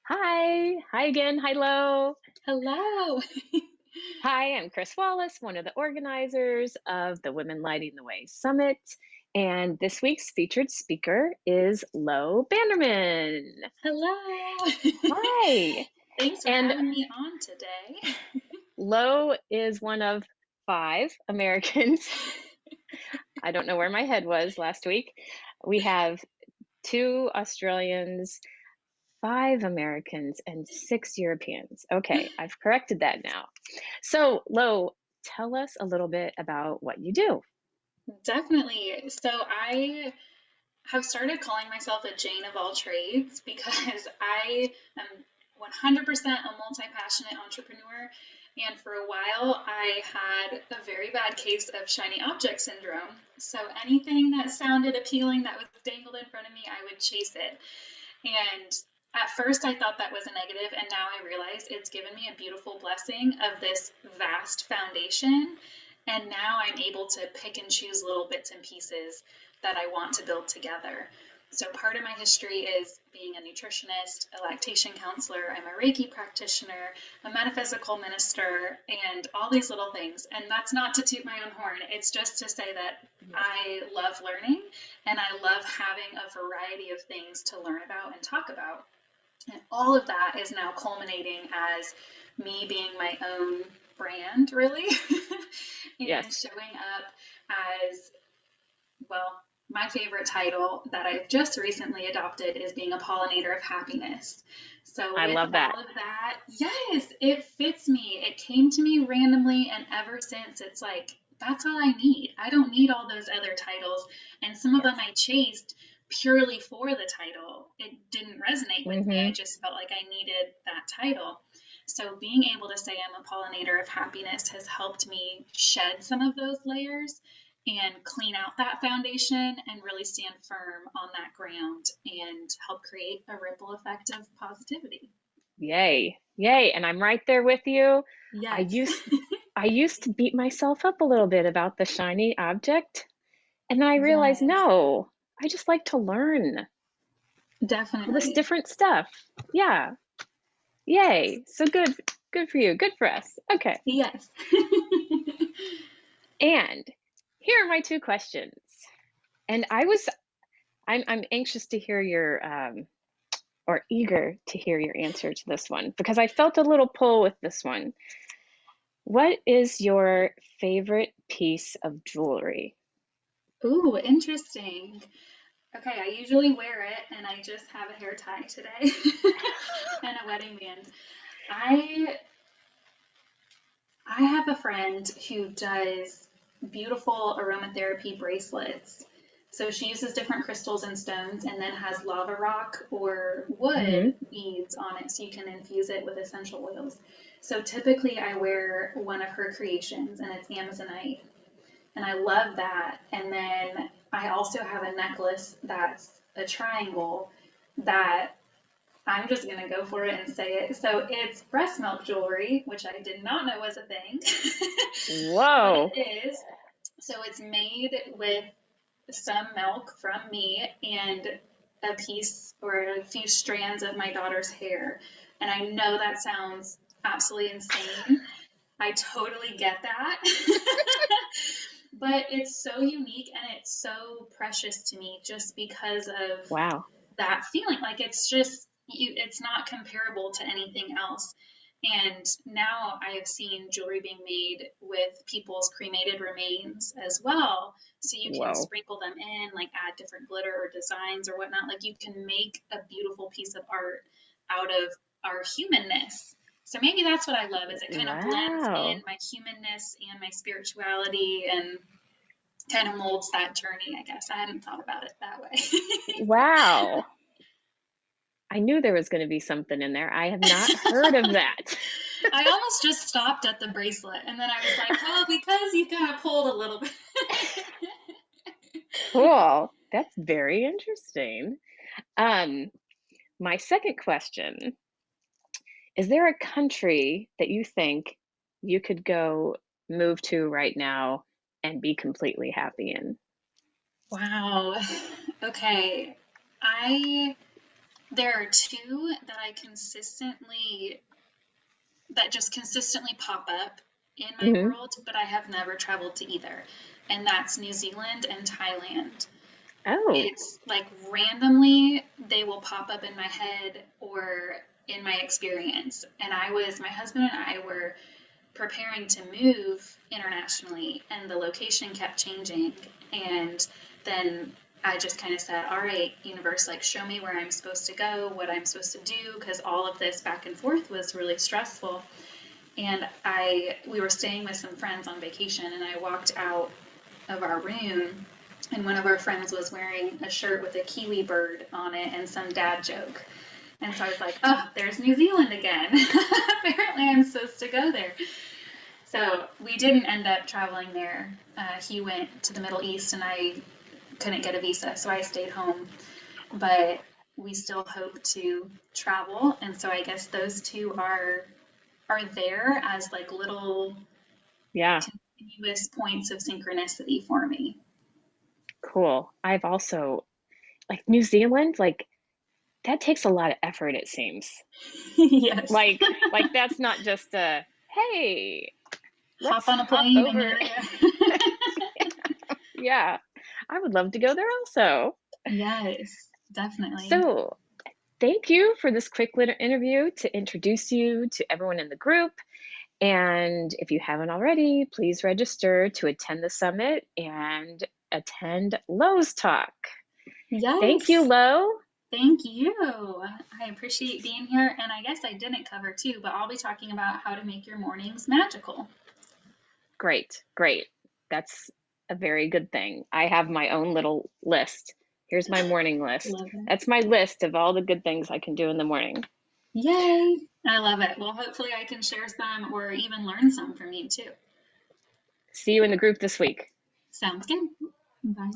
Hi. Hi again. Hi, Lo. Hello. Hi, I'm Chris Wallace, one of the organizers of the Women Lighting the Way Summit. And this week's featured speaker is Lo Bannerman. Hello. Hi. Thanks for And having me on today. Lo is one of 5 Americans. I don't know where my head was last week. We have 2 Australians, 5 Americans, and 6 Europeans. Okay, I've corrected that now. So, Lo, tell us a little bit about what you do. Definitely. So I have started calling myself a Jane of all trades because I am 100% a multi-passionate entrepreneur. And for a while, I had a very bad case of shiny object syndrome. So anything that sounded appealing that was dangled in front of me, I would chase it. And at first, I thought that was a negative, and now I realize it's given me a beautiful blessing of this vast foundation. And now I'm able to pick and choose little bits and pieces that I want to build together. So, part of my history is being a nutritionist, a lactation counselor, I'm a Reiki practitioner, a metaphysical minister, and all these little things. And that's not to toot my own horn, it's just to say that Yes. I love learning and I love having a variety of things to learn about and talk about. And all of that is now culminating as me being my own brand, really, and Yes, showing up as, well, my favorite title that I've just recently adopted is being a pollinator of happiness. So, I with love that. all of that, yes, it fits me. It came to me randomly, and ever since, it's like, that's all I need. I don't need all those other titles. And some of them Yes. I chased purely for the title. It didn't resonate with me. I Mm-hmm. just felt like I needed that title. So, being able to say I'm a pollinator of happiness has helped me shed some of those layers and clean out that foundation and really stand firm on that ground and help create a ripple effect of positivity. Yay. Yay. And I'm right there with you. I Yes. used I used to beat myself up a little bit about the shiny object, and then I realized Yes, no, I just like to learn all this definitely. different stuff. Yeah. Yay. So good for you. Good for us. Okay. Yes. And here are my 2 questions. And I'm anxious to hear your or eager to hear your answer to this one because I felt a little pull with this one. What is your favorite piece of jewelry? Ooh, interesting. Okay, I usually wear it and I just have a hair tie today and a wedding band. I I have a friend who does beautiful aromatherapy bracelets. So she uses different crystals and stones and then has lava rock or Hmm. wood beads on it so you can infuse it with essential oils. So typically I wear one of her creations and it's Amazonite. And I love that. And then I also have a necklace that's a triangle that I'm just going to go for it and say it. So it's breast milk jewelry, which I did not know was a thing, but Whoa. it is. So it's made with some milk from me and a piece or a few strands of my daughter's hair. And I know that sounds absolutely insane. I totally get that. But it's so unique and it's so precious to me just because of Wow. that feeling. Like it's just it's not comparable to anything else. And now I have seen jewelry being made with people's cremated remains as well. So you can Whoa. sprinkle them in, like add different glitter or designs or whatnot. Like you can make a beautiful piece of art out of our humanness. So maybe that's what I love is it kind of blends in Wow. my humanness and my spirituality and kind of molds that journey, I guess. I hadn't thought about it that way. Wow. I knew there was going to be something in there. I have not heard of that. I almost just stopped at the bracelet and then I was like, well, because you kind of pulled a little bit. Cool. That's very interesting. Um, my second question, is there a country that you think you could go move to right now and be completely happy in? Wow. Okay. I There are two that just consistently pop up in my Hmm. world, but I have never traveled to either. And that's New Zealand and Thailand. Oh, It's like randomly they will pop up in my head or in my experience. And my husband and I were preparing to move internationally, and the location kept changing. And then I just kind of said, all right, universe, like show me where I'm supposed to go, what I'm supposed to do, because all of this back and forth was really stressful. And we were staying with some friends on vacation, and I walked out of our room, and one of our friends was wearing a shirt with a kiwi bird on it and some dad joke. And so I was like, oh, there's New Zealand again. Apparently, I'm supposed to go there. So we didn't end up traveling there. He went to the Middle East, and I couldn't get a visa, so I stayed home. But we still hope to travel, and so I guess those two are there as like little yeah, continuous points of synchronicity for me. cool. I've also like New Zealand, like that takes a lot of effort, it seems. Yes. Like that's not just a hey, Hop let's on a hop plane and over. you're there. Yeah, I would love to go there also. Yes, definitely. So, thank you for this quick little interview to introduce you to everyone in the group. And if you haven't already, please register to attend the summit and attend Lowe's Talk. Thank you, Yes. Lo. Thank you. I appreciate being here. And I guess I didn't cover too, but I'll be talking about how to make your mornings magical. Great, great. That's a very good thing. I have my own little list. Here's my morning list. Love it. That's my list of all the good things I can do in the morning. Yay. I love it. Well, hopefully I can share some or even learn some from you too. See you in the group this week. Sounds good. Bye.